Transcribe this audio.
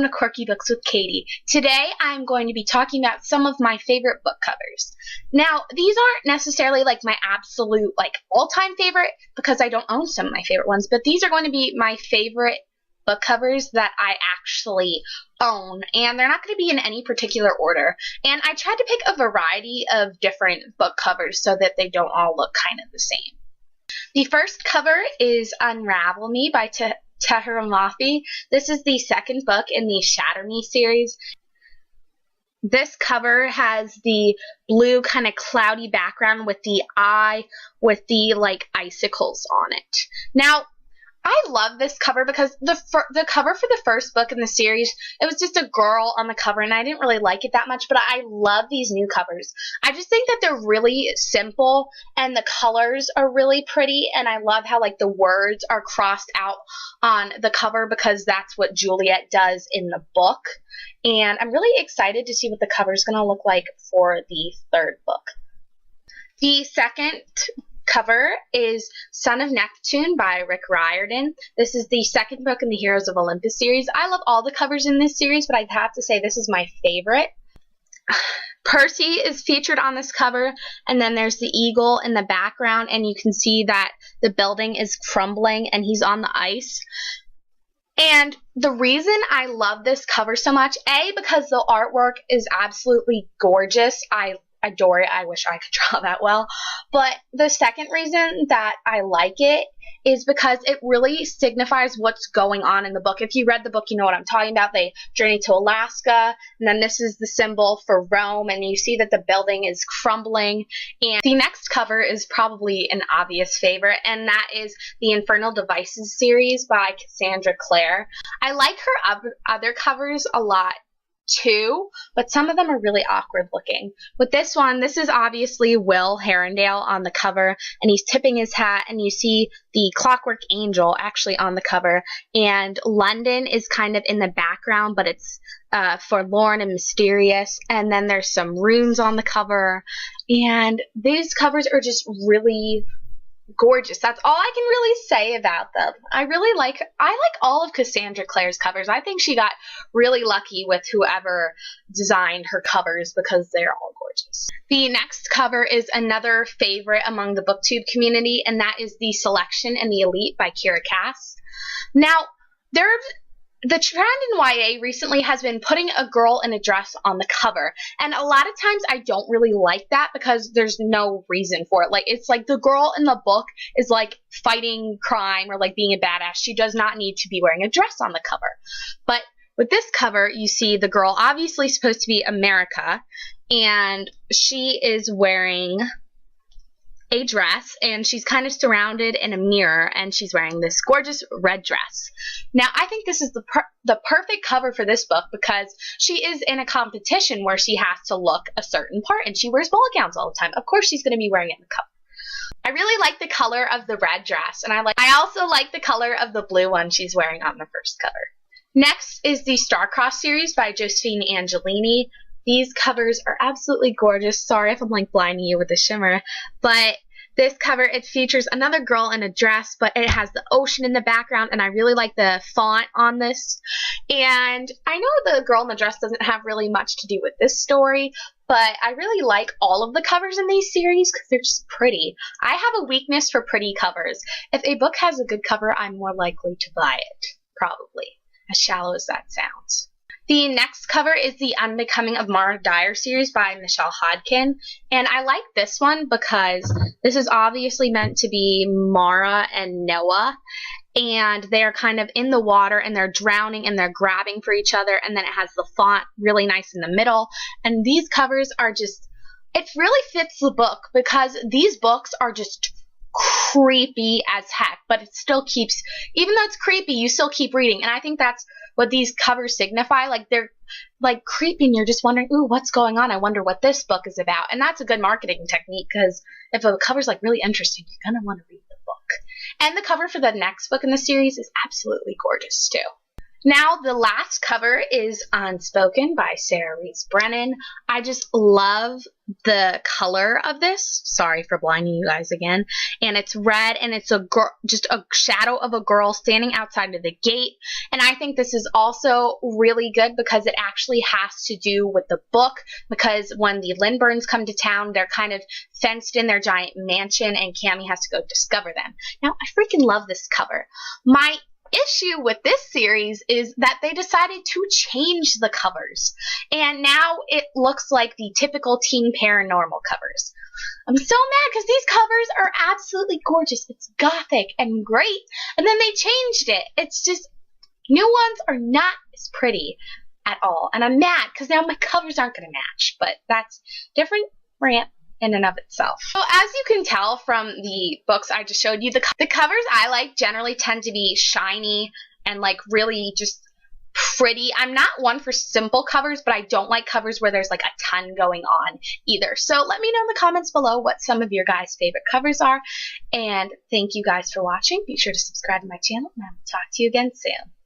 to Quirky Books with Katie. Today I'm going to be talking about some of my favorite book covers. Now, these aren't necessarily like my absolute all-time favorite because I don't own some of my favorite ones, but these are going to be my favorite book covers that I actually own, and they're not going to be in any particular order. And I tried to pick a variety of different book covers so that they don't all look kind of the same. The first cover is Unravel Me by Tahira Mafi. This is the second book in the Shatter Me series. This cover has the blue kind of cloudy background with the eye with the icicles on it. Now, I love this cover because the cover for the first book in the series, it was just a girl on the cover, and I didn't really like it that much, but I love these new covers. I just think that they're really simple, and the colors are really pretty, and I love how the words are crossed out on the cover because that's what Juliet does in the book, and I'm really excited to see what the cover is going to look like for the third book. The second cover is Son of Neptune by Rick Riordan. This is the second book in the Heroes of Olympus series. I love all the covers in this series, but I'd have to say this is my favorite. Percy is featured on this cover, and then there's the eagle in the background, and you can see that the building is crumbling and he's on the ice. And the reason I love this cover so much, A, because the artwork is absolutely gorgeous. I adore it. I wish I could draw that well. But the second reason that I like it is because it really signifies what's going on in the book. If you read the book, you know what I'm talking about. They journey to Alaska, and then this is the symbol for Rome, and you see that the building is crumbling. And the next cover is probably an obvious favorite, and that is the Infernal Devices series by Cassandra Clare. I like her other covers a lot too, but some of them are really awkward looking. With this one, this is obviously Will Herondale on the cover, and he's tipping his hat, and you see the Clockwork Angel actually on the cover, and London is kind of in the background, but it's forlorn and mysterious, and then there's some runes on the cover, and these covers are just really gorgeous. That's all I can really say about them. I like all of Cassandra Clare's covers. I think she got really lucky with whoever designed her covers because they're all gorgeous. The next cover is another favorite among the BookTube community, and that is The Selection and the Elite by Kira Cass. Now, the trend in YA recently has been putting a girl in a dress on the cover, and a lot of times I don't really like that because there's no reason for it. It's like the girl in the book is fighting crime or being a badass. She does not need to be wearing a dress on the cover. But with this cover, you see the girl obviously supposed to be America, and she is wearing a dress, and she's kind of surrounded in a mirror, and she's wearing this gorgeous red dress. Now, I think this is the perfect cover for this book because she is in a competition where she has to look a certain part, and she wears bullet gowns all the time. Of course, she's going to be wearing it in the cover. I really like the color of the red dress, and I also like the color of the blue one she's wearing on the first cover. Next is the Starcrossed series by Josephine Angelini. These covers are absolutely gorgeous. Sorry if I'm blinding you with the shimmer, but this cover, it features another girl in a dress, but it has the ocean in the background, and I really like the font on this. And I know the girl in the dress doesn't have really much to do with this story, but I really like all of the covers in these series because they're just pretty. I have a weakness for pretty covers. If a book has a good cover, I'm more likely to buy it, probably, as shallow as that sounds. The next cover is the Unbecoming of Mara Dyer series by Michelle Hodkin, and I like this one because this is obviously meant to be Mara and Noah, and they're kind of in the water, and they're drowning, and they're grabbing for each other, and then it has the font really nice in the middle, and these covers are just, it really fits the book because these books are just creepy as heck, but it still keeps, even though it's creepy, you still keep reading, and I think that's what these covers signify. They're creepy, and you're just wondering, ooh, what's going on? I wonder what this book is about. And that's a good marketing technique because if a cover's really interesting, you're gonna want to read the book. And the cover for the next book in the series is absolutely gorgeous too. Now, the last cover is Unspoken by Sarah Rees Brennan. I just love the color of this. Sorry for blinding you guys again. And it's red, and it's just a shadow of a girl standing outside of the gate. And I think this is also really good because it actually has to do with the book, because when the Lindberns come to town, they're kind of fenced in their giant mansion, and Cammie has to go discover them. Now, I freaking love this cover. My issue with this series is that they decided to change the covers, and now it looks like the typical teen paranormal covers. I'm so mad because these covers are absolutely gorgeous. It's gothic and great, and then they changed it. It's just, new ones are not as pretty at all, and I'm mad because now my covers aren't going to match, but that's different rant in and of itself. So as you can tell from the books I just showed you, the covers I like generally tend to be shiny and like really just pretty. I'm not one for simple covers, but I don't like covers where there's like a ton going on either. So let me know in the comments below what some of your guys' favorite covers are. And thank you guys for watching. Be sure to subscribe to my channel, and I will talk to you again soon.